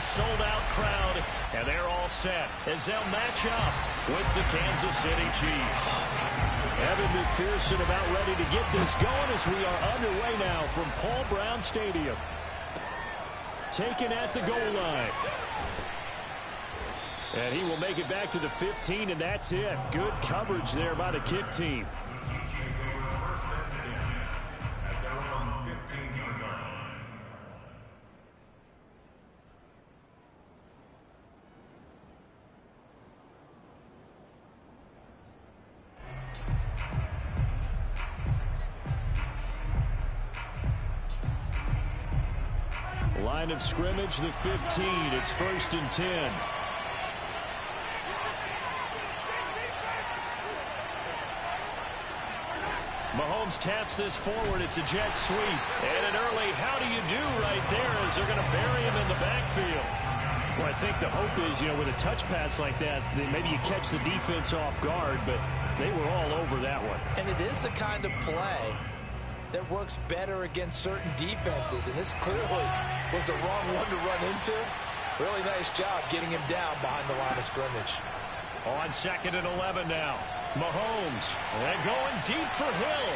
a sold-out crowd, and they're all set as they'll match up with the Kansas City Chiefs. Evan McPherson about ready to get this going as we are underway now from Paul Brown Stadium. Taken at the goal line. And he will make it back to the 15, and that's it. Good coverage there by the kick team. Line of scrimmage, the 15. It's 1st and 10. Mahomes taps this forward. It's a jet sweep. And an early how do you do right there as they're going to bury him in the backfield. Well, I think the hope is, with a touch pass like that, maybe you catch the defense off guard, but they were all over that one. And it is the kind of play that works better against certain defenses, and this clearly was the wrong one to run into. Really nice job getting him down behind the line of scrimmage. On 2nd and 11 now. Mahomes, and going deep for Hill.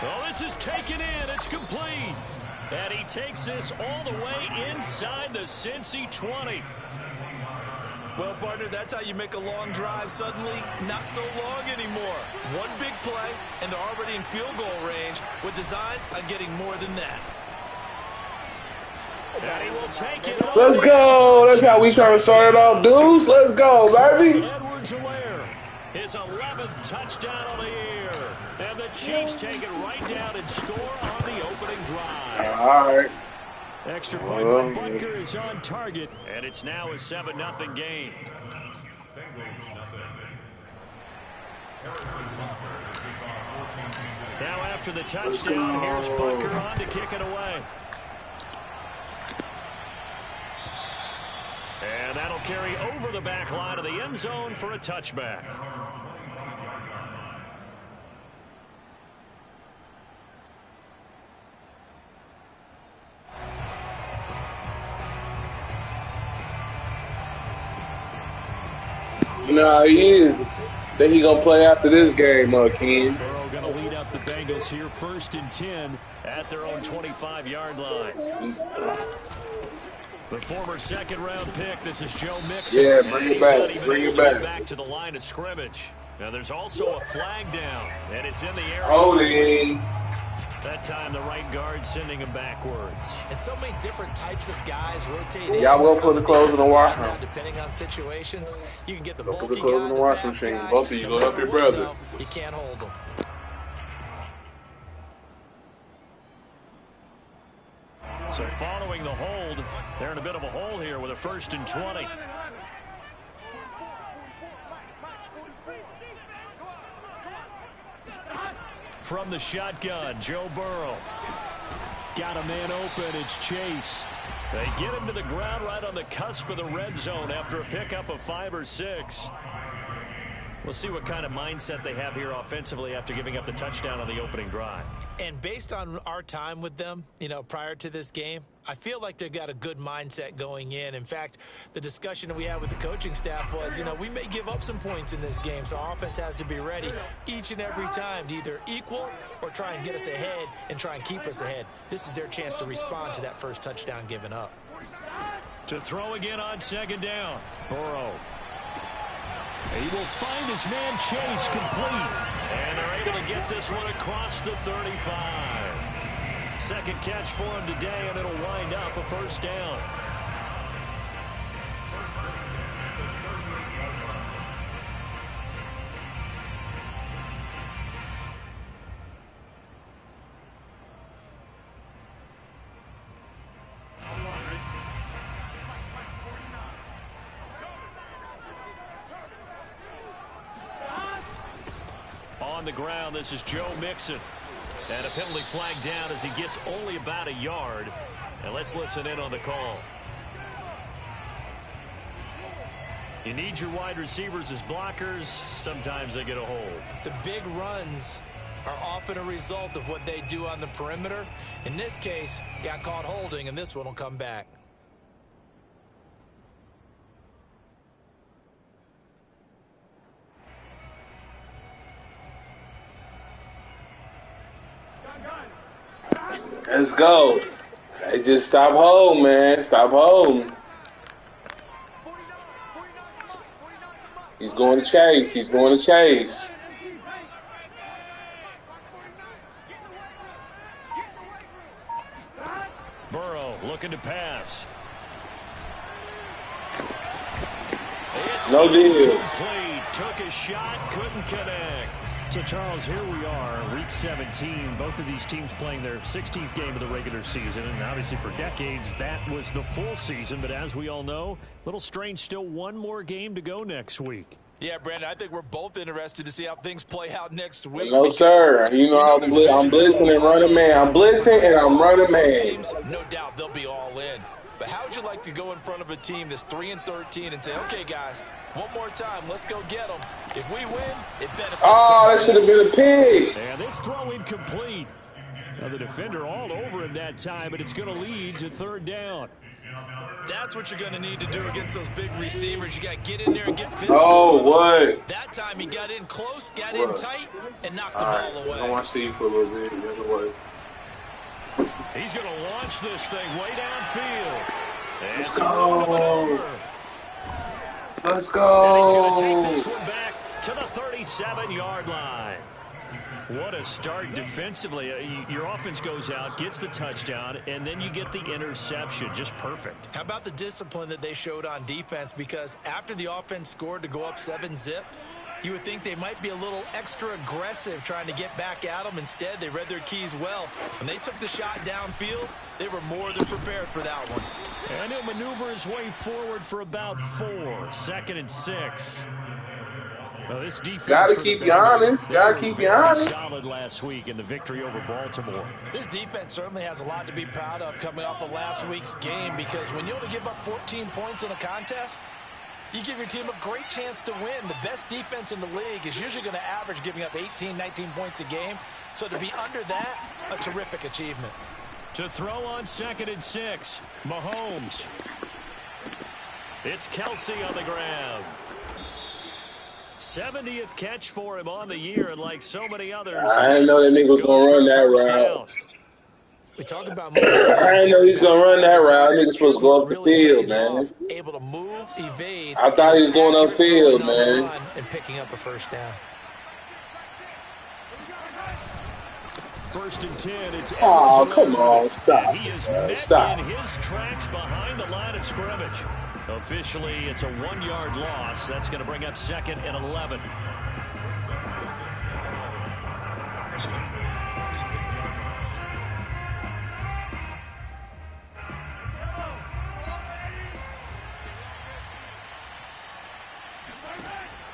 Well, this is taken in. It's complete. And he takes this all the way inside the Cincy 20. Well, partner, that's how you make a long drive suddenly not so long anymore. One big play, and they're already in field goal range with designs on getting more than that. And he will take it. Let's go. That's how we try to start it off, dudes. Let's go, baby. Edwards-Helaire, his 11th touchdown on the year. And the Chiefs take it right down and score on the opening drive. All right. Extra point from Butker is on target, and it's now a 7-0 game. Now after the touchdown, here's Butker on to kick it away. And that'll carry over the back line of the end zone for a touchback. Nah, he is. Think he gonna play after this game, Ken. Burrow gonna lead up the Bengals here, 1st and 10 at their own 25-yard line. The former 2nd-round pick. This is Joe Mixon. Yeah, bring it back. Bring it back. Back to the line of scrimmage. Now there's also a flag down, and it's in the air. Holding. That time the right guard sending him backwards. And so many different types of guys rotate in. Y'all will put the clothes in the washing machine. Depending on situations, you can get the Go put bulky the clothes guy, in the washing machine. Both of you, go help your brother. You can't hold them. So following the hold, they're in a bit of a hole here with a 1st and 20. From the shotgun, Joe Burrow. Got a man open, it's Chase. They get him to the ground right on the cusp of the red zone after a pickup of 5 or 6. We'll see what kind of mindset they have here offensively after giving up the touchdown on the opening drive. And based on our time with them, prior to this game, I feel like they've got a good mindset going in. In fact, the discussion that we had with the coaching staff was, we may give up some points in this game, so our offense has to be ready each and every time to either equal or try and get us ahead and try and keep us ahead. This is their chance to respond to that first touchdown given up. To throw again on 2nd down, Burrow. He will find his man Chase complete. And they're able to get this one across the 35. 2nd catch for him today, and it'll wind up a 1st down. On the ground, this is Joe Mixon. And a penalty flag down as he gets only about a yard. And let's listen in on the call. You need your wide receivers as blockers. Sometimes they get a hold. The big runs are often a result of what they do on the perimeter. In this case, got caught holding, and this one will come back. go. Hey, just stop holding, man. Stop holding. He's going to chase. He's going to chase. Burrow looking to pass. It's No deal. incomplete. Took a shot, couldn't connect. So, Charles, here we are, Week 17. Both of these teams playing their 16th game of the regular season. And obviously for decades, that was the full season. But as we all know, a little strange, still one more game to go next week. Yeah, Brandon, I think we're both interested to see how things play out next week. No, sir. You know I'm blitzing and running man. I'm blitzing and I'm running man. Teams, no doubt they'll be all in. But how would you like to go in front of a team that's 3-13 and say, okay, guys, one more time, let's go get them. If we win, it benefits. Oh, that should have been a pig. And this throw incomplete. Now the defender all over him that time, but it's going to lead to third down. That's what you're going to need to do against those big receivers. You got to get in there and get physical. Oh, what? That time he got in close, got in tight, and knocked the ball away. I want to see you for a little bit. The other way. He's going to launch this thing way downfield. And Let's it's over. Let's And he's going to go. take this one back to the 37-yard line. What a start defensively. Your offense goes out, gets the touchdown, and then you get the interception. Just perfect. How about the discipline that they showed on defense? Because after the offense scored to go up 7-zip, you would think they might be a little extra aggressive trying to get back at them. Instead, they read their keys well. When they took the shot downfield, they were more than prepared for that one. And he'll maneuver his way forward for about 4. 2nd and 6. Well, this defense Gotta keep you honest. Gotta keep you honest. Solid last week in the victory over Baltimore. This defense certainly has a lot to be proud of coming off of last week's game, because when you only give up 14 points in a contest, you give your team a great chance to win. The best defense in the league is usually going to average giving up 18, 19 points a game. So to be under that, a terrific achievement. To throw on 2nd and 6, Mahomes. It's Kelsey on the ground. 70th catch for him on the year, and like so many others, I didn't know that nigga was going to run that route. We talk about I didn't know he was going to run that route. Nigga's supposed to go up the field, man. Able to move, evade. I thought he was going upfield, man. And picking up a first down. 1st and 10. It's Oh, come on. Stop. He is met Stop. in his tracks behind the line of scrimmage. Officially, it's a 1-yard loss. That's going to bring up 2nd and 11.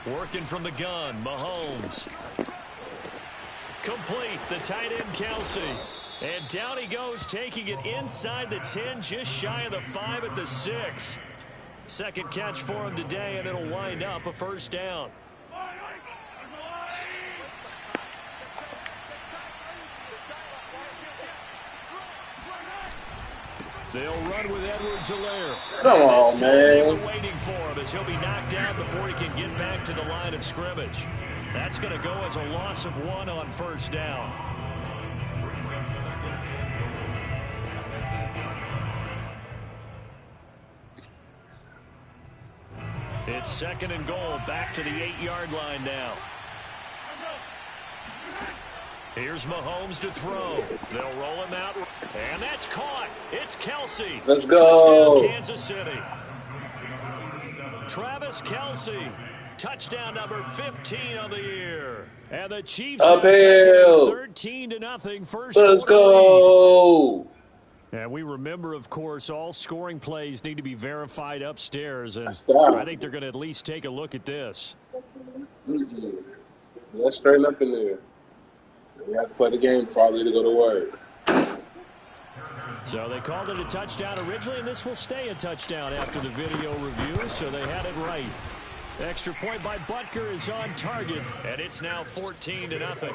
Working from the gun, Mahomes. Complete, the tight end, Kelsey. And down he goes, taking it inside the 10, just shy of the 5 at the 6. Second catch for him today, and it'll wind up a first down. They'll run with Edwards-Helaire. Come on, man. Waiting for him as he'll be knocked down before he can get back to the line of scrimmage. That's going to go as a loss of 1 on first down. It's 2nd and goal, back to the 8-yard line now. Here's Mahomes to throw. They'll roll him out, and that's caught. It's Kelsey. Let's go. Touchdown, Kansas City. Travis Kelsey, touchdown number 15 on the year. And the Chiefs Uphill. 13-0 first. Let's go. And we remember, of course, all scoring plays need to be verified upstairs. And Stop. I think they're going to at least take a look at this. Let's straighten up in there. We have to play the game probably to go to work. So they called it a touchdown originally, and this will stay a touchdown after the video review, so they had it right. Extra point by Butker is on target, and it's now 14-0.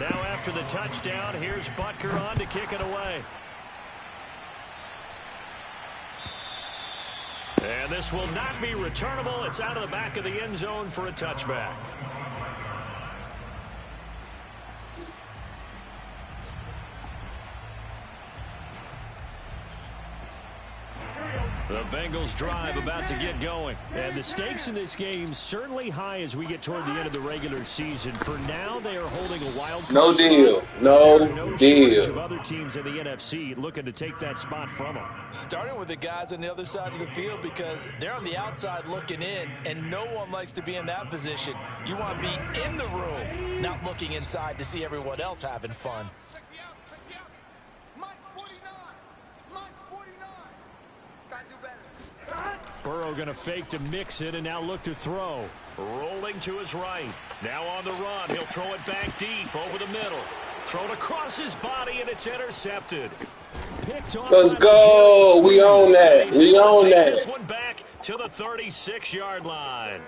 Now after the touchdown, here's Butker on to kick it away. And this will not be returnable. It's out of the back of the end zone for a touchback. The Bengals drive about to get going. And the stakes in this game certainly high as we get toward the end of the regular season. For now, they are holding a wild card. No deal. There No are no shortage of deal. other teams in the NFC looking to take that spot from them. Starting with the guys on the other side of the field because they're on the outside looking in, and no one likes to be in that position. You want to be in the room, not looking inside to see everyone else having fun. Burrow going to fake to mix it and now look to throw. Rolling to his right. Now on the run. He'll throw it back deep over the middle. Thrown across his body, and it's intercepted. Picked off. Let's go. We own that. He's We able to own take this that. one back to the 36-yard line.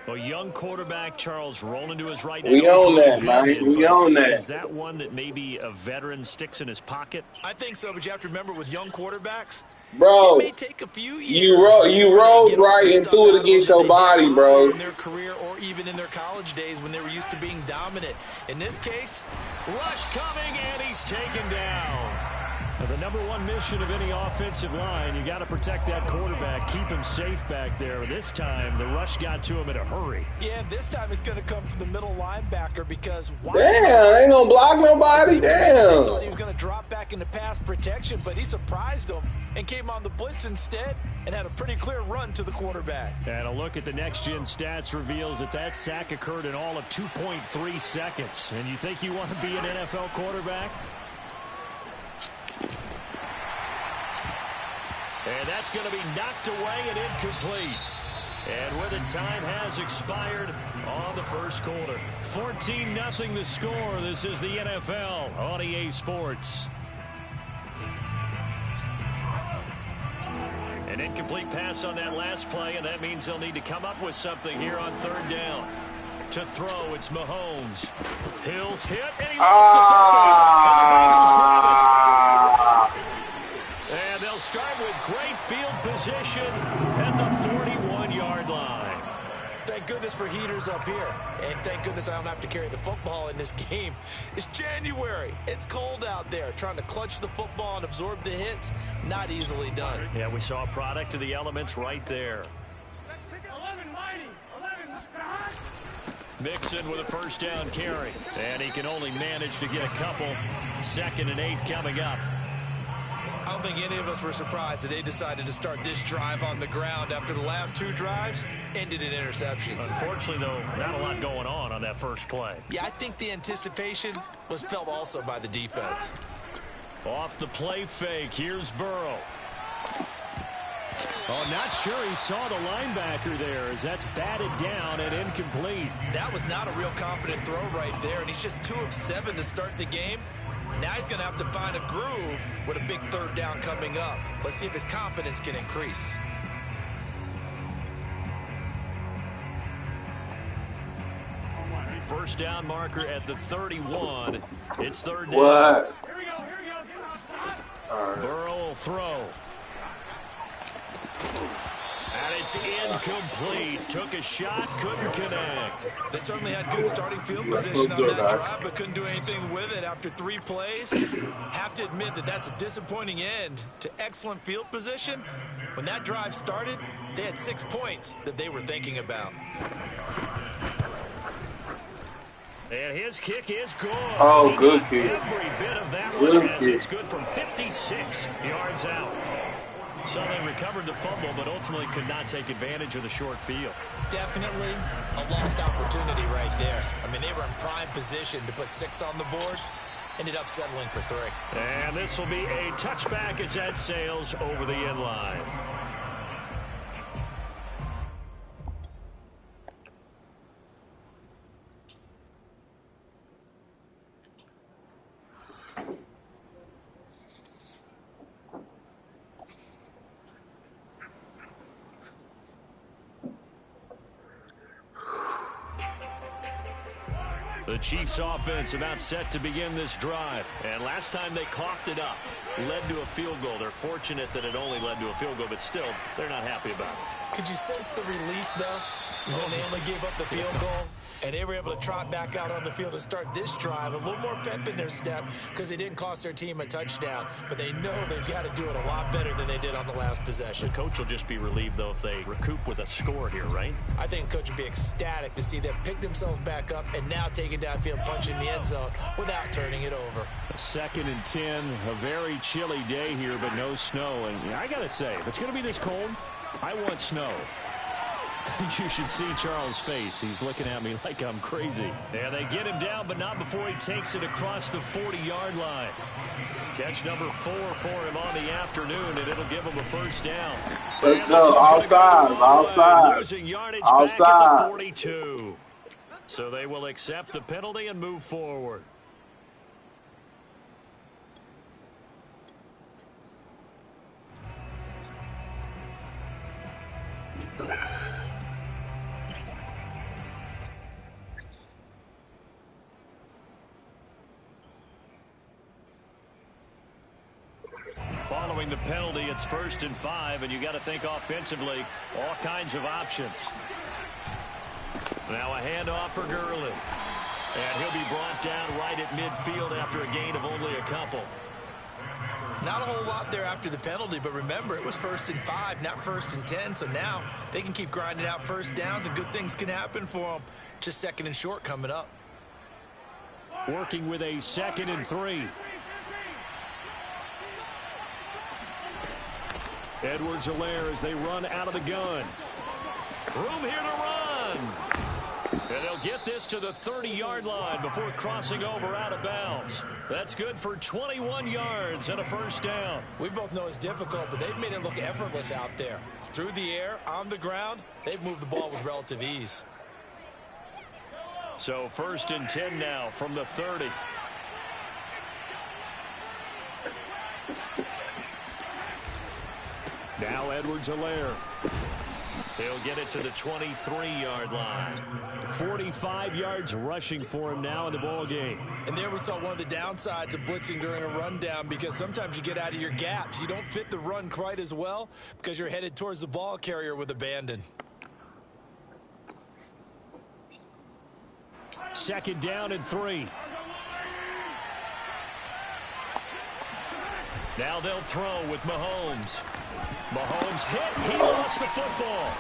A young quarterback, Charles, rolling to his right. We own that, man. We own Is that. that one that maybe a veteran sticks in his pocket? I think so, but you have to remember with young quarterbacks, Bro, it may take a few years. you rolled right and threw it against your body, bro. In their career or even in their college days when they were used to being dominant. In this case, Rush coming, and he's taken down. Now, the number one mission of any offensive line, you got to protect that quarterback, keep him safe back there. This time, the rush got to him in a hurry. yeah, this time it's going to come from the middle linebacker because Damn, ain't gonna block nobody. They thought he Damn. was going to drop back into pass protection, but he surprised him and came on the blitz instead and had a pretty clear run to the quarterback. And a look at the next-gen stats reveals that sack occurred in all of 2.3 seconds. And you think you want to be an NFL quarterback? And that's going to be knocked away and incomplete. And with it, time has expired on the first quarter. 14-0 the score. This is the NFL on EA Sports. An incomplete pass on that last play, and that means they'll need to come up with something here on third down. To throw, it's Mahomes. Hill's hit, and he lost the football. And the Bengals grab it. And they'll start with great field position at the 41-yard line. Thank goodness for heaters up here. And thank goodness I don't have to carry the football in this game. It's January. It's cold out there. Trying to clutch the football and absorb the hits, not easily done. Yeah, we saw a product of the elements right there. Mixon with a first down carry. And he can only manage to get a couple. 2nd and 8 coming up. I don't think any of us were surprised that they decided to start this drive on the ground after the last two drives ended in interceptions. Unfortunately, though, not a lot going on that first play. Yeah, I think the anticipation was felt also by the defense. Off the play fake, here's Burrow. Oh, not sure he saw the linebacker there as that's batted down and incomplete. That was not a real confident throw right there, and he's just 2 of 7 to start the game. Now he's going to have to find a groove with a big third down coming up. Let's see if his confidence can increase. First down marker at the 31. It's third down. What? Burrow will throw. And it's incomplete. Took a shot, couldn't connect. They certainly had good starting field position on that drive, but couldn't do anything with it after 3 plays. Have to admit that that's a disappointing end to excellent field position. When that drive started, they had 6 points that they were thinking about. And his kick is good. Oh, good kick. Every bit of that Good one as kick. it's good from 56 yards out. So they recovered the fumble, but ultimately could not take advantage of the short field. Definitely a lost opportunity right there. I mean, they were in prime position to put 6 on the board. Ended up settling for 3. And this will be a touchback as that sails over the end line. The Chiefs offense about set to begin this drive. And last time they coughed it up, led to a field goal. They're fortunate that it only led to a field goal, but still, they're not happy about it. Could you sense the relief, though? When they only gave up the field goal, and they were able to trot back out on the field and start this drive, a little more pep in their step because they didn't cost their team a touchdown. But they know they've got to do it a lot better than they did on the last possession. The coach will just be relieved, though, if they recoup with a score here, right? I think the coach would be ecstatic to see them pick themselves back up and now take it downfield, punch in the end zone without turning it over. 2nd and 10, a very chilly day here, but no snow. And I got to say, if it's going to be this cold, I want snow. You should see Charles' face. He's looking at me like I'm crazy. And they get him down, but not before he takes it across the 40-yard line. Catch number 4 for him on the afternoon, and it'll give him a first down. Let's go. Outside. Losing yardage back at the 42. So they will accept the penalty and move forward. Following the penalty, it's 1st and 5, and you got to think offensively, all kinds of options. Now a handoff for Gurley. And he'll be brought down right at midfield after a gain of only a couple. Not a whole lot there after the penalty, but remember, it was 1st and 5, not 1st and 10, so now they can keep grinding out first downs and good things can happen for them. Just 2nd and short coming up. Working with a 2nd and 3. Edwards-Helaire as they run out of the gun. Room here to run. And they'll get this to the 30-yard line before crossing over out of bounds. That's good for 21 yards and a first down. We both know it's difficult, but they've made it look effortless out there. Through the air, on the ground, they've moved the ball with relative ease. So 1st and 10 now from the 30. Now Edwards-Helaire. He'll get it to the 23-yard line. 45 yards rushing for him now in the ball game. And there we saw one of the downsides of blitzing during a rundown, because sometimes you get out of your gaps. You don't fit the run quite as well because you're headed towards the ball carrier with abandon. 2nd down and 3. Now they'll throw with Mahomes. Mahomes hit. He lost the football.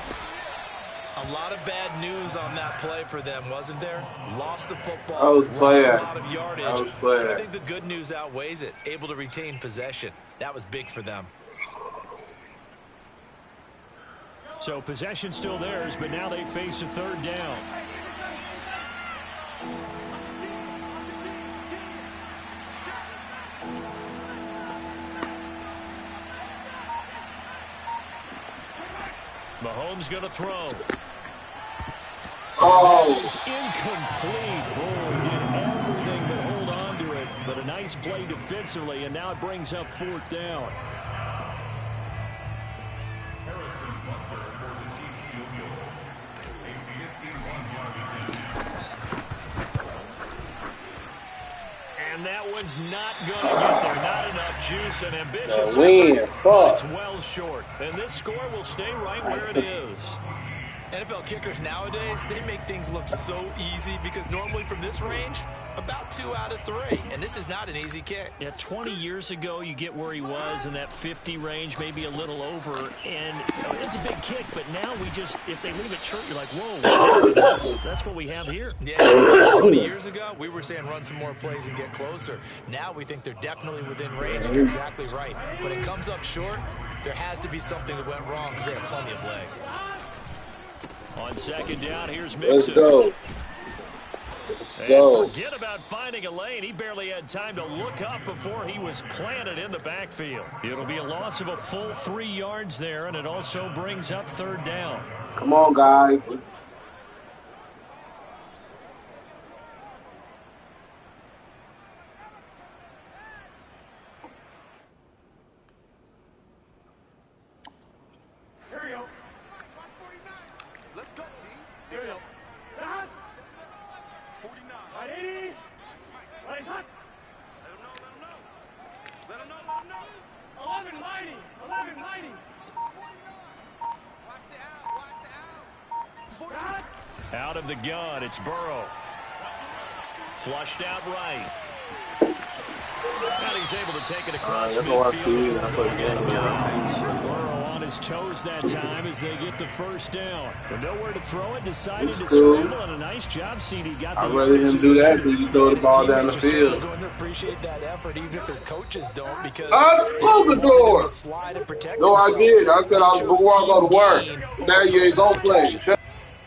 A lot of bad news on that play for them, wasn't there? Lost the football, lost a lot of yardage. But I think the good news outweighs it. Able to retain possession. That was big for them. So possession still theirs, but now they face a 3rd down. Mahomes going to throw. Oh. It's incomplete. Oh, he did everything but hold on to it. But a nice play defensively, and now it brings up 4th down. And that one's not going to get there. Not enough juice and ambitious. It's well short. And this score will stay right where it is. NFL kickers nowadays, they make things look so easy because normally from this range, about 2 out of 3. And this is not an easy kick. Yeah, 20 years ago, you get where he was in that 50 range, maybe a little over. And it's a big kick, but now we just, if they leave it short, you're like, whoa, that's what we have here. Yeah, 20 years ago, we were saying run some more plays and get closer. Now we think they're definitely within range, and you're exactly right. When it comes up short, there has to be something that went wrong because they have plenty of leg. On 2nd down, here's Mixon. Let's go. And forget about finding a lane. He barely had time to look up before he was planted in the backfield. It'll be a loss of a full 3 yards there, and it also brings up 3rd down. Come on, guys. Out of the gun, it's Burrow. Flushed out right. And he's able to take it across midfield before going out of bounds. Burrow on his toes that time as they get the first down. But nowhere to throw it, decided to scramble, and a nice job, CD. Got the I'd rather him do that than you throw the ball down the field. Going to appreciate that effort, even if his coaches don't, because Close the door. Slide and protect No, I himself. did. I said I was before I go to work. Now you ain't gonna play.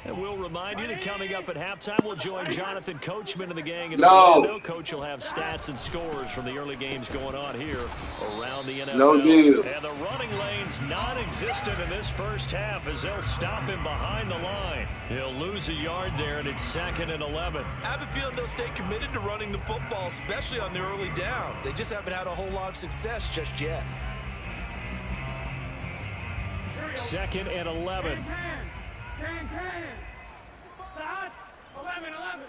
And we'll remind you that coming up at halftime, we'll join Jonathan Coachman and the gang in No. Orlando. Coach will have stats and scores from the early games going on here around the NFL. No deal. And the running lane's non-existent in this first half as they'll stop him behind the line. He'll lose a yard there, and it's 2nd and 11. I have a feeling they'll stay committed to running the football, especially on the early downs. They just haven't had a whole lot of success just yet. 2nd and 11. 11.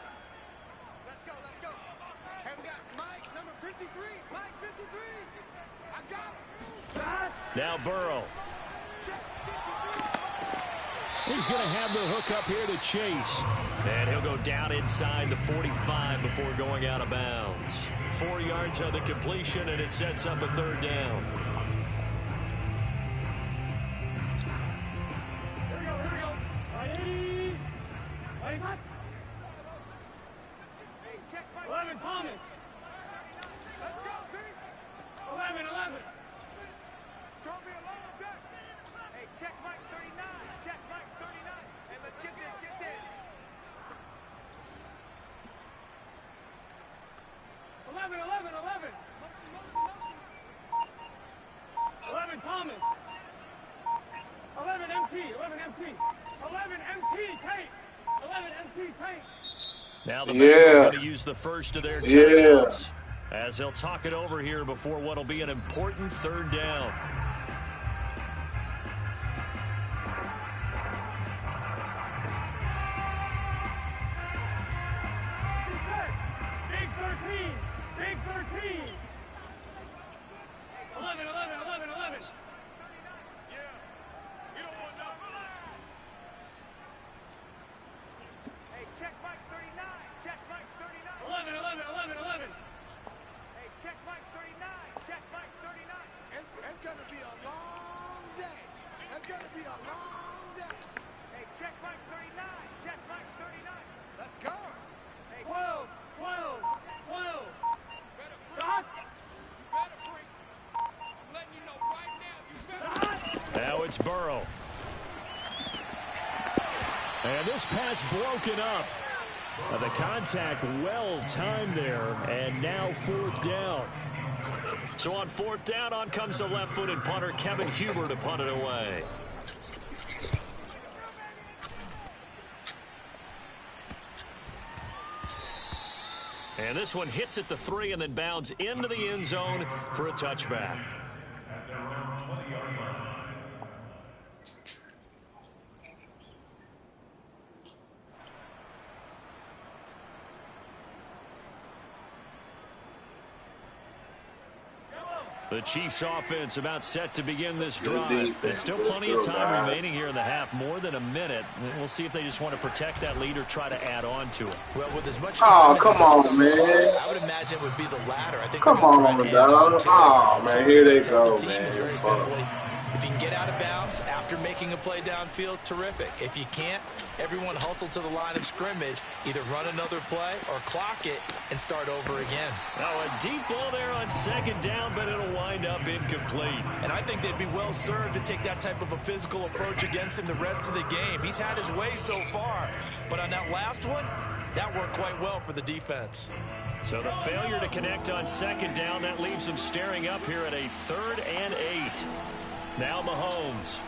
Let's go. Hey, we got Mike, number 53. Mike, 53. I got him. Now Burrow. He's going to have the hook up here to Chase. And he'll go down inside the 45 before going out of bounds. 4 yards on the completion, and it sets up a 3rd down. Check 11, Thomas. Let's go, Pete. 11. It's going to be a long day. Hey, check Mike 39. Check Mike 39. Hey, let's get this. 11. 11, Thomas. 11 MT. 11 MT, Tate. 11 MT, Tate. Now the Bengals going to use the first of their timeouts as they'll talk it over here before what will be an important 3rd down. Big 13. 11. Yeah. You don't want no. Hey, check Mike 39. Check Mike 39. 11. Hey, check Mike 39. Check Mike 39. It's going to be a long day. Hey, check Mike 39. Check Mike 39. Let's go. Hey, 12. God. Better break. I'm letting you know right now. You better. Now it's Burrow. And this pass broken up. The contact well timed there, and now 4th down. So on 4th down, on comes the left-footed punter, Kevin Huber, to punt it away. And this one hits at the 3 and then bounds into the end zone for a touchback. The Chiefs offense about set to begin this drive. There's still plenty of time remaining here in the half, more than a minute. We'll see if they just want to protect that lead or try to add on to it. Well, with as much time come on, man. I would imagine it would be the latter. I think Come on, dog. Oh, man, here they go, the team man. is very simply, if you can get out of bounds after making a play downfield, terrific. If you can't, everyone hustle to the line of scrimmage, either run another play or clock it and start over again. Now a deep ball there on 2nd down, but it'll wind up incomplete. And I think they'd be well served to take that type of a physical approach against him the rest of the game. He's had his way so far, but on that last one, that worked quite well for the defense. So the failure to connect on 2nd down, that leaves them staring up here at a 3rd and 8. Now Mahomes.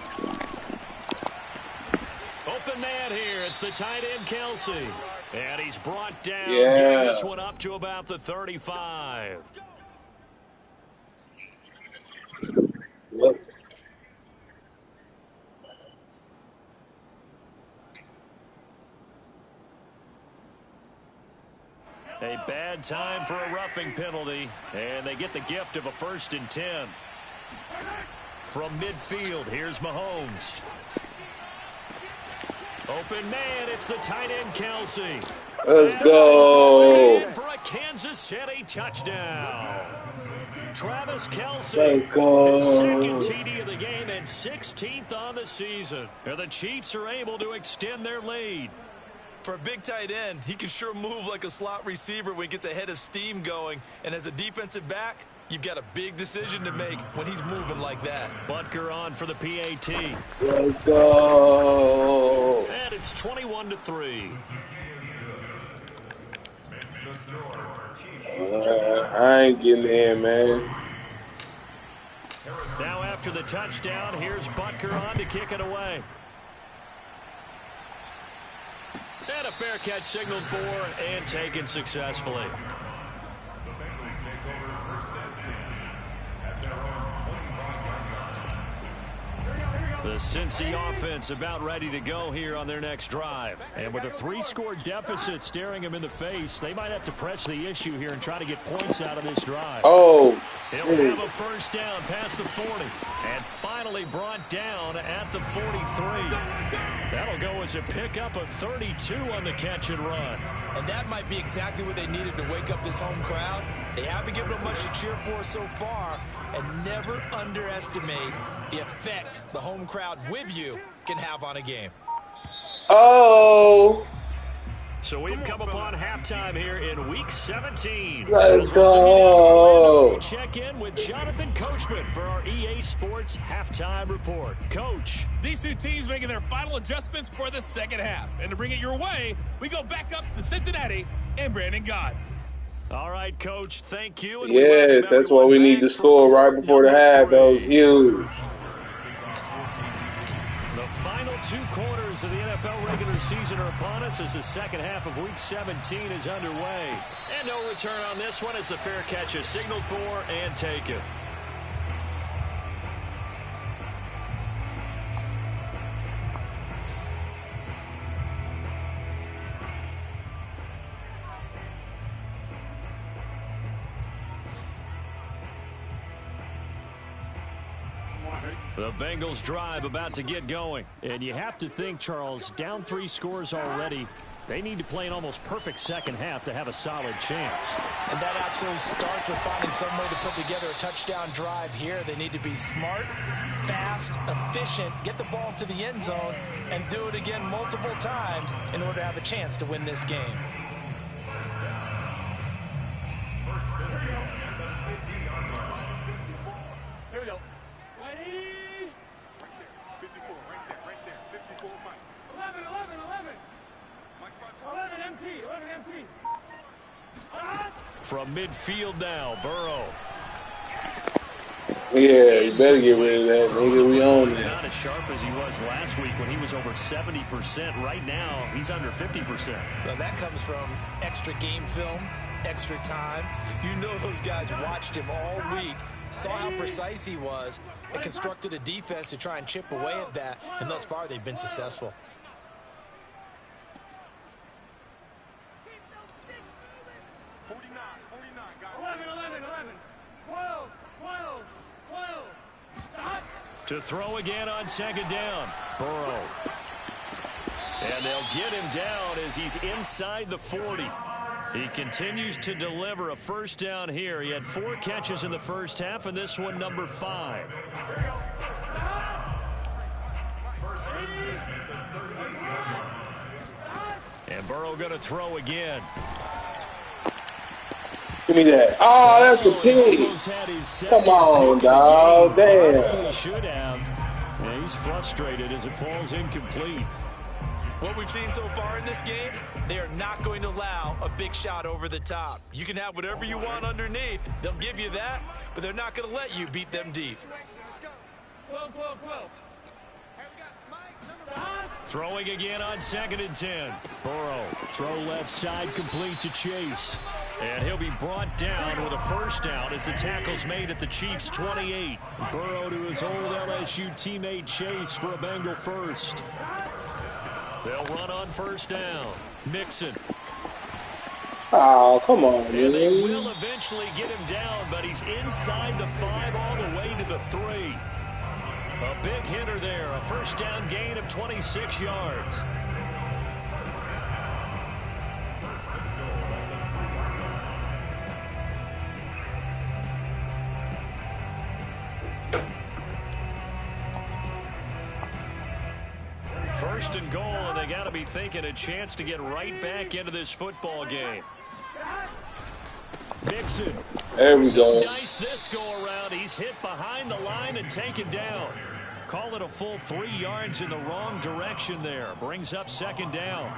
Open man here. It's the tight end, Kelsey. And he's brought down. Getting this one up to about the 35. A bad time for a roughing penalty. And they get the gift of a 1st and 10. From midfield, here's Mahomes. Open man, it's the tight end, Kelsey. Let's go. For a Kansas City touchdown. Travis Kelsey, Let's go. his second TD of the game and 16th on the season. And the Chiefs are able to extend their lead. For a big tight end, he can sure move like a slot receiver when he gets a head of steam going. And as a defensive back, you've got a big decision to make when he's moving like that. Butker on for the PAT. Let's go. And it's 21-3. I ain't getting in, man. Now after the touchdown, here's Butker on to kick it away. And a fair catch signaled for and taken successfully. The Cincy offense about ready to go here on their next drive. And with a 3-score deficit staring them in the face, they might have to press the issue here and try to get points out of this drive. Oh, He'll have a first down past the 40. And finally brought down at the 43. That'll go as a pickup of 32 on the catch and run. And that might be exactly what they needed to wake up this home crowd. They haven't given them much to cheer for so far. And never underestimate the effect the home crowd with you can have on a game. oh. So we've come upon halftime here in Week 17. Let's go. We check in with Jonathan Coachman for our EA Sports Halftime Report. Coach. These two teams making their final adjustments for the second half. And to bring it your way, we go back up to Cincinnati and Brandon Gott. All right, Coach, thank you. And Yes, that's why we need to score right before the half. That was huge. The final 2 quarters of the NFL regular season are upon us as the second half of Week 17 is underway. And no return on this one as the fair catch is signaled for and taken. The Bengals drive about to get going. And you have to think, Charles, down 3 scores already. They need to play an almost perfect second half to have a solid chance. And that absolutely starts with finding some way to put together a touchdown drive here. They need to be smart, fast, efficient, get the ball to the end zone, and do it again multiple times in order to have a chance to win this game. Here we go. Ready? 54, right there, 54, Mike. 11. 11 MT, 11 MT. From midfield now, Burrow. Yeah, you better get rid of that, nigga. We own He's it. not as sharp as he was last week when he was over 70%. Right now, he's under 50%. Well, that comes from extra game film, extra time. You know those guys watched him all week, saw how precise he was, and constructed a defense to try and chip away at that, and thus far they've been successful. 49, guys. 11. 12. To throw again on second down. Burrow. And they'll get him down as he's inside the 40. He continues to deliver a first down here. He had 4 catches in the first half, and this one number 5. And Burrow going to throw again. Give me that. Oh, that's a pig. Come on, dog. Damn. He should have. And he's frustrated as it falls incomplete. What we've seen so far in this game, they are not going to allow a big shot over the top. You can have whatever you want underneath. They'll give you that, but they're not going to let you beat them deep. 12. Throwing again on 2nd and 10. Burrow, throw left side, complete to Chase. And he'll be brought down with a first down as the tackle's made at the Chiefs' 28. Burrow to his old LSU teammate Chase for a Bengal first. They'll run on first down. Mixon. Oh, come on, And they man. will eventually get him down, but he's inside the 5 all the way to the 3. A big hitter there, a first down gain of 26 yards. First and goal, and they got to be thinking a chance to get right back into this football game. Mixon. There we go. Nice this go around. He's hit behind the line and taken down. Call it a full 3 yards in the wrong direction there. Brings up second down.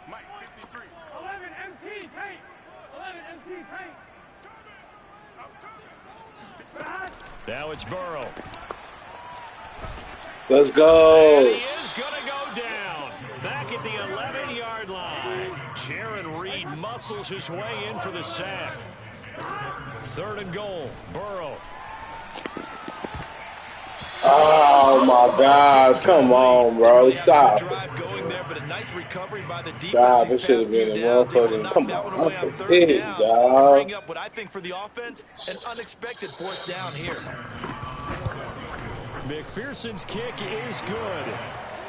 Mike, 53. 11 MT paint. 11 MT paint. Now it's Burrow. Let's go. And he is going to go down. Back at the 11-yard line. Jaron Reed muscles his way in for the sack. Third and goal. Burrow. Oh, my gosh. Come on, bro. Stop. Drive going there, but a nice recovery by the defense. Stop. It should have been a motherfucking. Come on. That's a pig, dog. Bring up what I think for the offense, an unexpected 4th down here. McPherson's kick is good.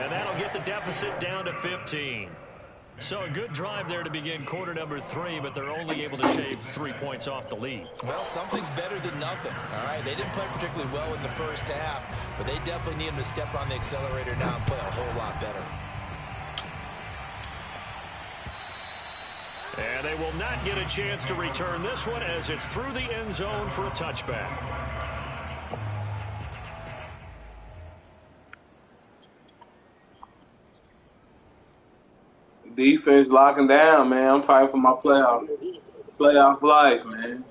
And that'll get the deficit down to 15. So a good drive there to begin quarter number 3, but they're only able to shave 3 points off the lead. Well, something's better than nothing. All right, they didn't play particularly well in the first half, but they definitely need them to step on the accelerator now and play a whole lot better. And they will not get a chance to return this one as it's through the end zone for a touchback. Defense locking down, man. I'm fighting for my playoff life, man.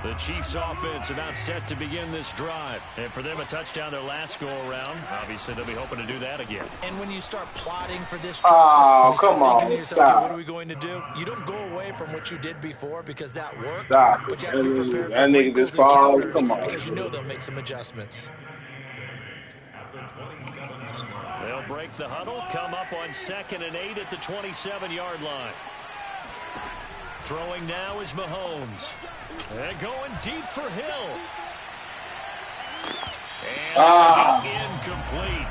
The Chiefs offense about set to begin this drive. And for them, a touchdown their last go-around. Obviously, they'll be hoping to do that again. And when you start plotting for this drive, oh, come on, to yourself, stop. okay, what are we going to do? You don't go away from what you did before because that worked. Stop. But you have to be prepared That for nigga just falls. Come on. because you know they'll make some adjustments. They'll break the huddle, come up on 2nd and 8 at the 27-yard line. Throwing now is Mahomes. And going deep for Hill. And incomplete.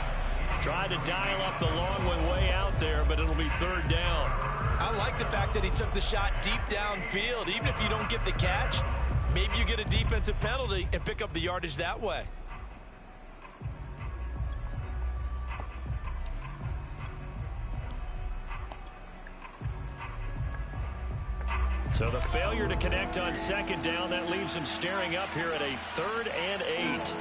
Tried to dial up the long one way out there, but it'll be 3rd down. I like the fact that he took the shot deep downfield. Even if you don't get the catch, maybe you get a defensive penalty and pick up the yardage that way. So the failure to connect on 2nd down, that leaves him staring up here at a 3rd and 8.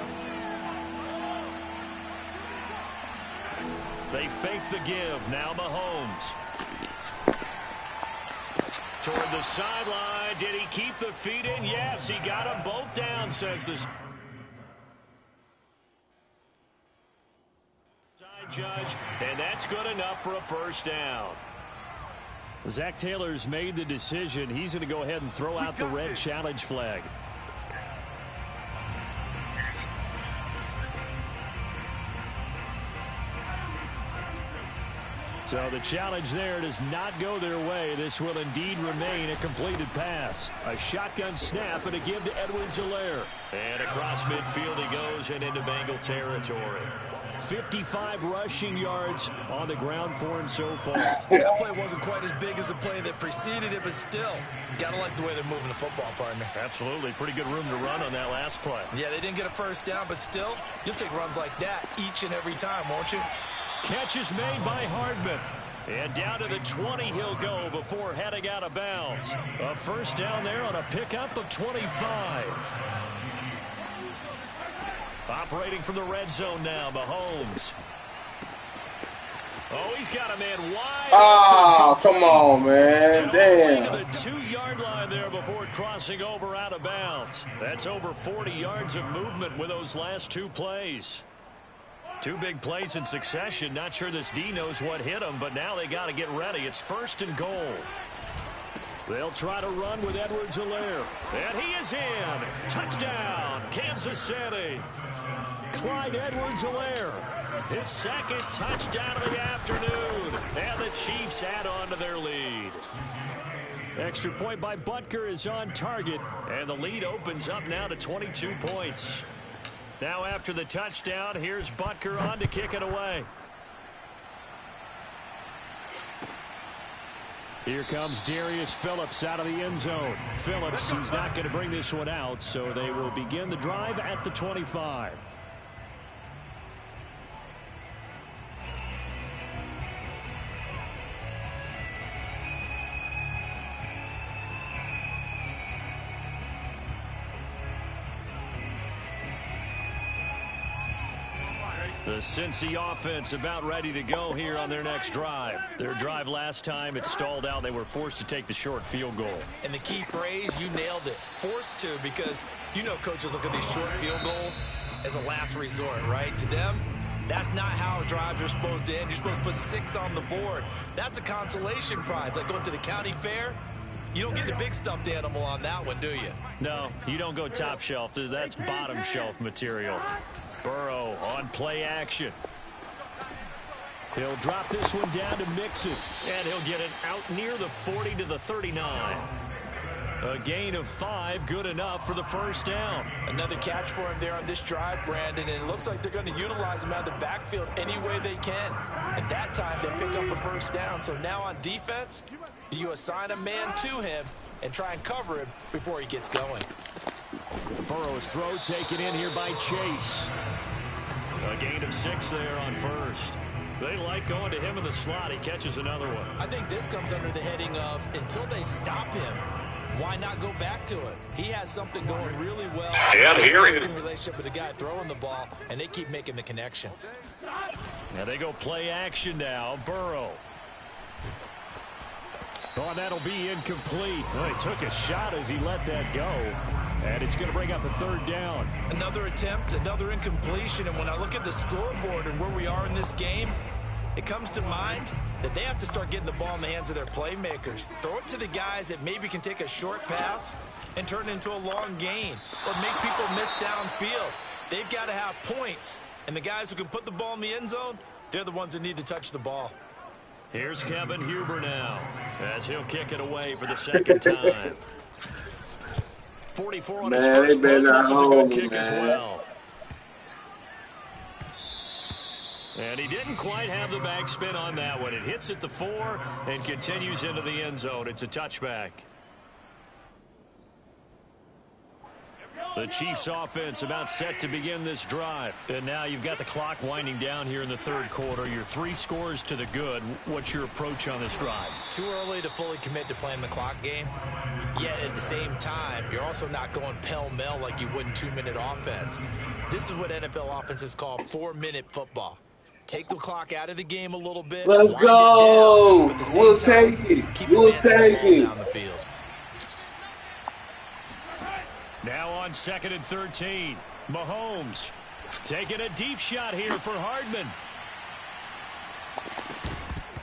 They fake the give. Now Mahomes. Toward the sideline. Did he keep the feet in? Yes, he got them both down, says the side judge. And that's good enough for a 1st down. Zach Taylor's made the decision. He's going to go ahead and throw out the red challenge flag. So the challenge there does not go their way. This will indeed remain a completed pass. A shotgun snap and a give to Edwards-Helaire. And across midfield he goes and into Bengal territory. 55 rushing yards on the ground for him so far. That play wasn't quite as big as the play that preceded it, but still, gotta like the way they're moving the football, partner. Absolutely. Pretty good room to run on that last play. Yeah, they didn't get a 1st down, but still, you'll take runs like that each and every time, won't you? Catch is made by Hardman. And down to the 20 he'll go before heading out of bounds. A 1st down there on a pickup of 25. Operating from the red zone now, Mahomes. Oh, he's got a man wide. Oh, come on, man. Damn. To the 2-yard line there before crossing over out of bounds. That's over 40 yards of movement with those last 2 plays. 2 big plays in succession. Not sure this D knows what hit him, but now they got to get ready. It's 1st and goal. They'll try to run with Edwards-Helaire. And he is in. Touchdown, Kansas City. Clyde Edwards-Helaire. His 2nd touchdown of the afternoon. And the Chiefs add on to their lead. Extra point by Butker is on target. And the lead opens up now to 22 points. Now after the touchdown, here's Butker on to kick it away. Here comes Darius Phillips out of the end zone. Phillips, he's not going to bring this one out, so they will begin the drive at the 25. The Cincy offense about ready to go here on their next drive. Their drive last time, it stalled out. They were forced to take the short field goal. And the key phrase, you nailed it. Forced to, because you know coaches look at these short field goals as a last resort, right? To them, that's not how drives are supposed to end. You're supposed to put 6 on the board. That's a consolation prize, like going to the county fair. You don't get the big stuffed animal on that one, do you? No, you don't go top shelf. That's bottom shelf material. Burrow on play action. He'll drop this one down to Mixon, and he'll get it out near the 40 to the 39. A gain of 5, good enough for the first down. Another catch for him there on this drive, Brandon, and it looks like they're going to utilize him out of the backfield any way they can. At that time, they pick up a first down. So now on defense, do you assign a man to him and try and cover him before he gets going? Burrow's throw taken in here by Chase. A gain of 6 there on first. They like going to him in the slot. He catches another one. I think this comes under the heading of until they stop him, why not go back to it? He has something going really well. Yeah, here he is. Relationship with the guy throwing the ball, and they keep making the connection. Now they go play action now. Burrow. Oh, that'll be incomplete. Well, he took a shot as he let that go. And it's going to bring up a third down. Another attempt, another incompletion. And when I look at the scoreboard and where we are in this game, it comes to mind that they have to start getting the ball in the hands of their playmakers. Throw it to the guys that maybe can take a short pass and turn it into a long gain or make people miss downfield. They've got to have points. And the guys who can put the ball in the end zone, they're the ones that need to touch the ball. Here's Kevin Huber now as he'll kick it away for the second time. 44 on his first punt. This is a good kick as well. And he didn't quite have the backspin on that one. It hits at the 4 and continues into the end zone. It's a touchback. The Chiefs offense about set to begin this drive. And now you've got the clock winding down here in the third quarter. You're 3 scores to the good. What's your approach on this drive? Too early to fully commit to playing the clock game. Yet at the same time, you're also not going pell-mell like you would in 2-minute offense. This is what NFL offenses call 4-minute football. Take the clock out of the game a little bit. Let's go. We'll take it. We'll take it. Down the field. Now on 2nd and 13, Mahomes taking a deep shot here for Hardman.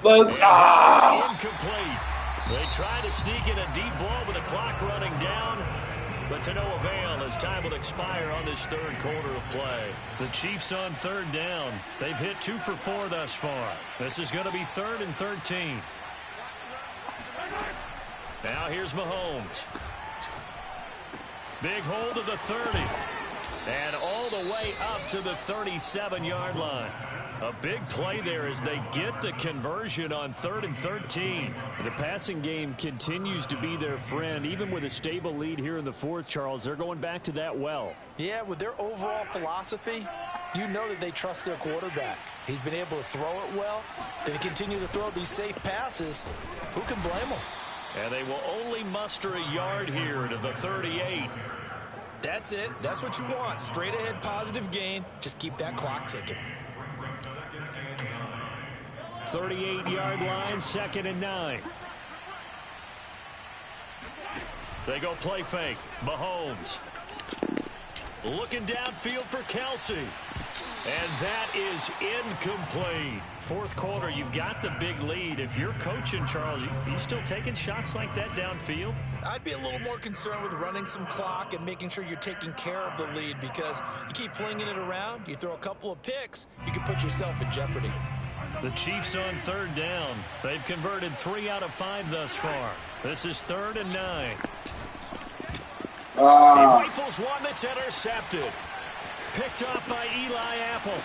Let's go. Incomplete. They try to sneak in a deep ball with the clock running down, but to no avail as time will expire on this third quarter of play. The Chiefs on 3rd down. They've hit 2 for 4 thus far. This is going to be 3rd and 13. Now here's Mahomes. Big hold of the 30. And all the way up to the 37-yard line. A big play there as they get the conversion on 3rd and 13. The passing game continues to be their friend. Even with a stable lead here in the 4th, Charles, they're going back to that well. Yeah, with their overall philosophy, you know that they trust their quarterback. He's been able to throw it well. They continue to throw these safe passes. Who can blame them? And they will only muster a yard here to the 38. That's it. That's what you want. Straight ahead positive gain. Just keep that clock ticking. 38-yard line, 2nd and 9. They go play fake. Mahomes. Looking downfield for Kelsey. And that is incomplete. 4th quarter, you've got the big lead. If you're coaching, Charles, you still taking shots like that downfield? I'd be a little more concerned with running some clock and making sure you're taking care of the lead, because you keep flinging it around, you throw a couple of picks, you can put yourself in jeopardy. The Chiefs on 3rd down. They've converted 3 out of 5 thus far. This is 3rd and 9. He rifles one that's intercepted. Picked up by Eli Apple.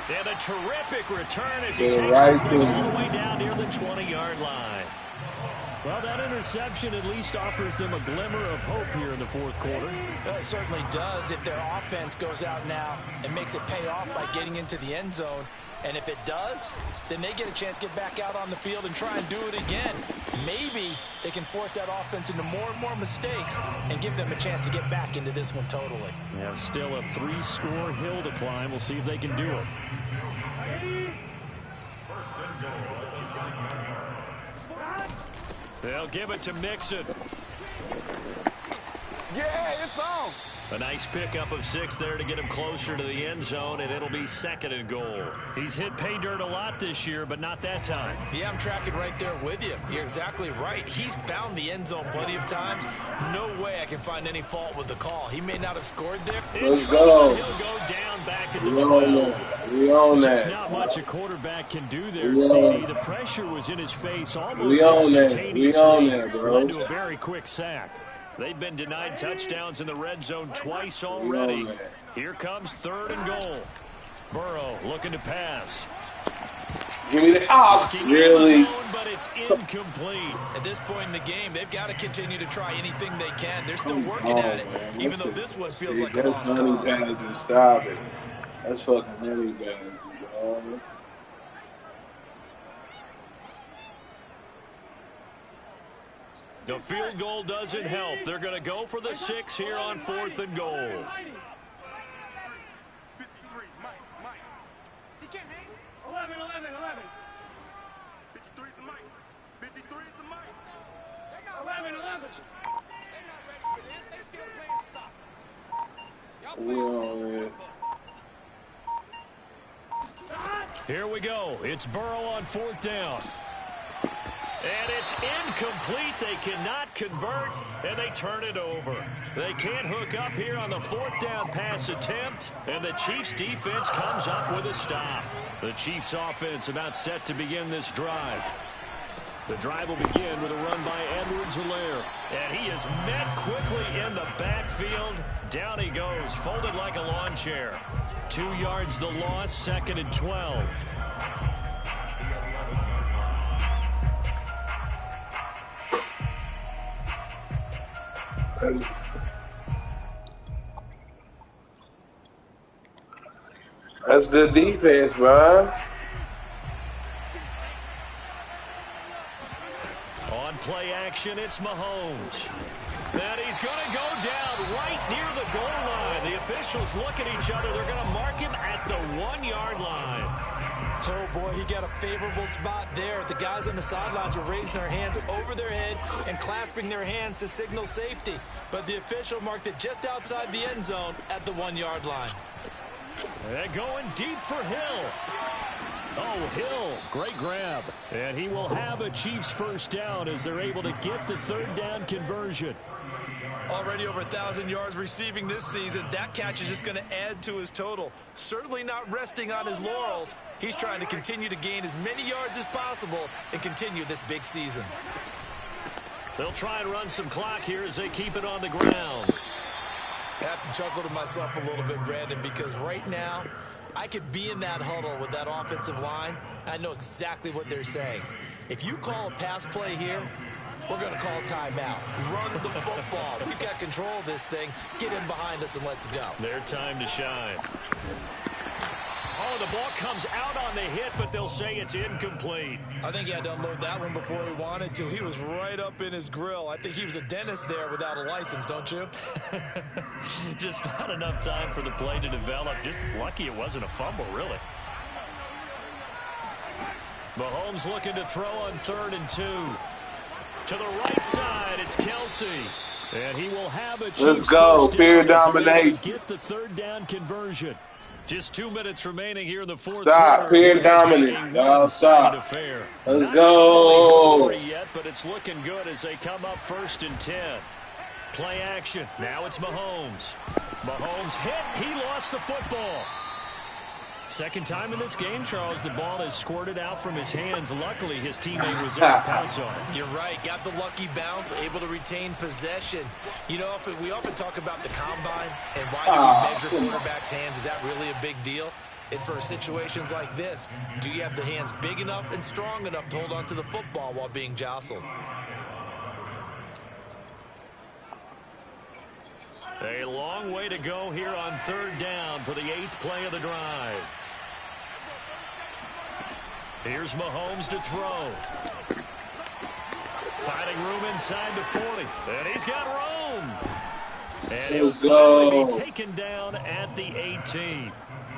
And a terrific return as he takes this thing all the way down near the 20-yard line. Well, that interception at least offers them a glimmer of hope here in the fourth quarter. Well, it certainly does if their offense goes out now and makes it pay off by getting into the end zone. And if it does, then they get a chance to get back out on the field and try and do it again. Maybe they can force that offense into more and more mistakes and give them a chance to get back into this one totally. Yeah, still a 3-score hill to climb. We'll see if they can do it. They'll give it to Mixon. Yeah, it's on. A nice pickup of 6 there to get him closer to the end zone, and it'll be 2nd and goal. He's hit pay dirt a lot this year, but not that time. Yeah, I'm tracking right there with you. You're exactly right. He's found the end zone plenty of times. No way I can find any fault with the call. He may not have scored there. Let's go. He'll go down back in the We on 12. that. We on Just that. not much a quarterback can do there, We CD. The pressure was in his face almost We on that. instantaneously. We on that, bro. Led to a very quick sack. They've been denied touchdowns in the red zone twice already. We on that. Here comes 3rd and goal. Burrow looking to pass. Give me the really? Zone, but it's incomplete. At this point in the game, they've got to continue to try anything they can. They're still working at it, man. even though this one feels like a that's lost honey cause. badger. Stop it. That's fucking honey badger, bro. The field goal doesn't help. They're going to go for the 6 here on 4th and goal. 53, Mike. He can't hang. 11. 53 is the Mike. 53 is the Mike. 11. They're not ready for this. They still playing soccer. We on it. Here we go. It's Burrow on 4th down. And it's incomplete. They cannot convert, and they turn it over. They can't hook up here on the 4th down pass attempt, and the Chiefs' defense comes up with a stop. The Chiefs' offense about set to begin this drive. The drive will begin with a run by Edwards-Helaire. And he is met quickly in the backfield. Down he goes, folded like a lawn chair. 2 yards the loss, 2nd and 12. That's good defense, bro. On play action, it's Mahomes. And he's going to go down right near the goal line. The officials look at each other. They're going to mark him at the 1-yard line. Oh, boy, he got a favorable spot there. The guys on the sidelines are raising their hands over their head and clasping their hands to signal safety. But the official marked it just outside the end zone at the 1-yard line. They're going deep for Hill. Oh, Hill, great grab. And he will have a Chiefs first down as they're able to get the 3rd down conversion. Already over 1,000 yards receiving this season. That catch is just going to add to his total. Certainly not resting on his laurels. He's trying to continue to gain as many yards as possible and continue this big season. They'll try and run some clock here as they keep it on the ground. I have to chuckle to myself a little bit, Brandon, because right now I could be in that huddle with that offensive line. I know exactly what they're saying. If you call a pass play here, we're going to call timeout. Run the football. We've got control of this thing. Get in behind us and let's go. Their time to shine. Oh, the ball comes out on the hit, but they'll say it's incomplete. I think he had to unload that one before he wanted to. He was right up in his grill. I think he was a dentist there without a license, don't you? Just not enough time for the play to develop. Just lucky it wasn't a fumble, really. Mahomes looking to throw on 3rd and 2. To the right side, it's Kelsey. And he will have a Chiefs Let's go. Period domination. Get the 3rd down conversion. Just 2 minutes remaining here in the 4th Stop. quarter. Period dominance. Y'all stop. Let's go. Yet, but it's looking good as they come up 1st and 10. Play action. Now it's Mahomes. Mahomes hit. He lost the football. Second time in this game, Charles, the ball has squirted out from his hands. Luckily, his teammate was there to pounce on it. You're right. Got the lucky bounce, able to retain possession. You know, we often talk about the combine and why do we measure quarterbacks' hands. Is that really a big deal? It's for situations like this. Do you have the hands big enough and strong enough to hold on to the football while being jostled? A long way to go here on third down for the 8th play of the drive. Here's Mahomes to throw. Finding room inside the 40. And he's got room. And he'll finally be taken down at the 18.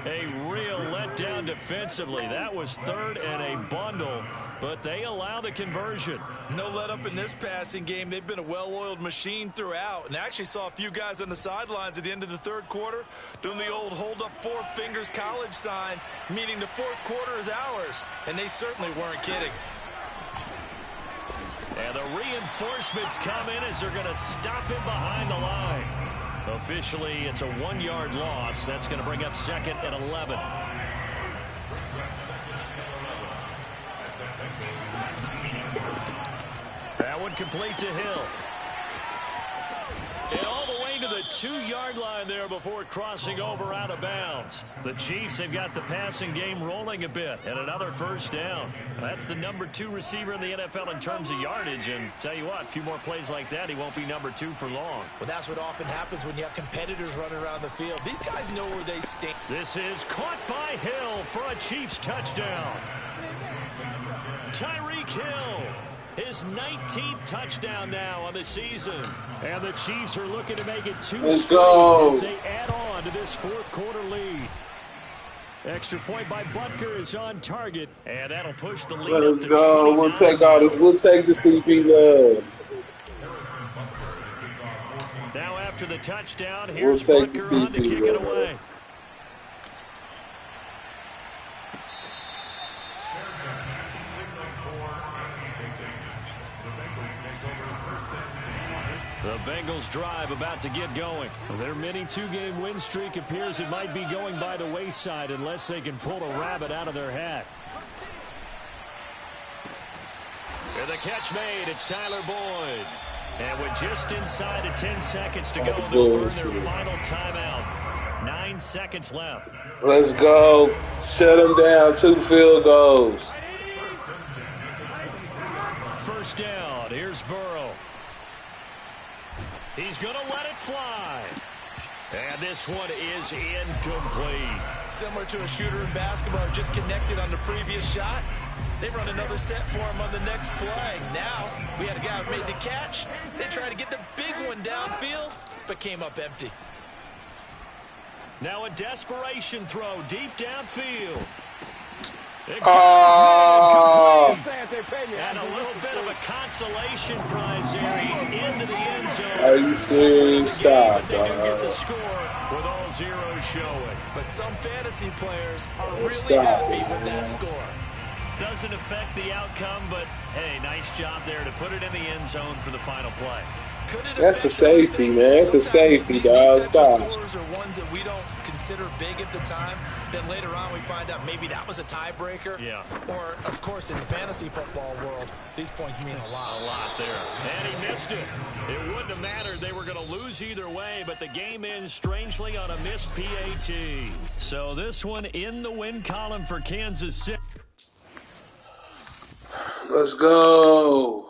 A real letdown defensively. That was third and a bundle, but they allow the conversion. No let up in this passing game. They've been a well-oiled machine throughout, and actually saw a few guys on the sidelines at the end of the third quarter doing the old hold up 4 fingers college sign, meaning the fourth quarter is ours, and they certainly weren't kidding. And the reinforcements come in as they're going to stop him behind the line. Officially, it's a 1-yard loss. That's going to bring up 2nd and 11. That one complete to Hill. And all the way to the 2-yard line there before crossing over out of bounds. The Chiefs have got the passing game rolling a bit, and another first down. That's the number 2 receiver in the NFL in terms of yardage, and tell you what, a few more plays like that, he won't be number 2 for long. Well, that's what often happens when you have competitors running around the field. These guys know where they stand. This is caught by Hill for a Chiefs touchdown. Tyreek Hill. His 19th touchdown now on the season. And the Chiefs are looking to make it 2 straight as they add on to this fourth quarter lead. Extra point by Butker is on target, and that'll push the lead up to 29. We'll take all this. We'll take the CP love. Now after the touchdown, here's Butker on to kick it away. The Bengals drive about to get going. Their mini 2-game win streak appears it might be going by the wayside unless they can pull a rabbit out of their hat. And the catch made. It's Tyler Boyd. And with just inside of 10 seconds to go, they'll burn their final timeout. 9 seconds left. Let's go. Shut them down. 2 field goals. First down. Here's Burrow. He's going to let it fly. And this one is incomplete. Similar to a shooter in basketball, just connected on the previous shot. They run another set for him on the next play. Now, we had a guy who made the catch. They tried to get the big one downfield, but came up empty. Now a desperation throw deep downfield. And a little bit of a consolation prize there. He's into the end zone. Are you serious? Stop, but they do get the score with all zeros showing. But some fantasy players are really happy with that score. Doesn't affect the outcome, but hey, nice job there to put it in the end zone for the final play. That's a safety, man. That's a safety, dog. Stop. Scores are ones that we don't consider big at the time. Then later on, we find out maybe that was a tiebreaker. Yeah. Or, of course, in the fantasy football world, these points mean a lot. A lot there. And he missed it. It wouldn't have mattered. They were going to lose either way, but the game ends strangely on a missed PAT. So this one in the win column for Kansas City. Let's go.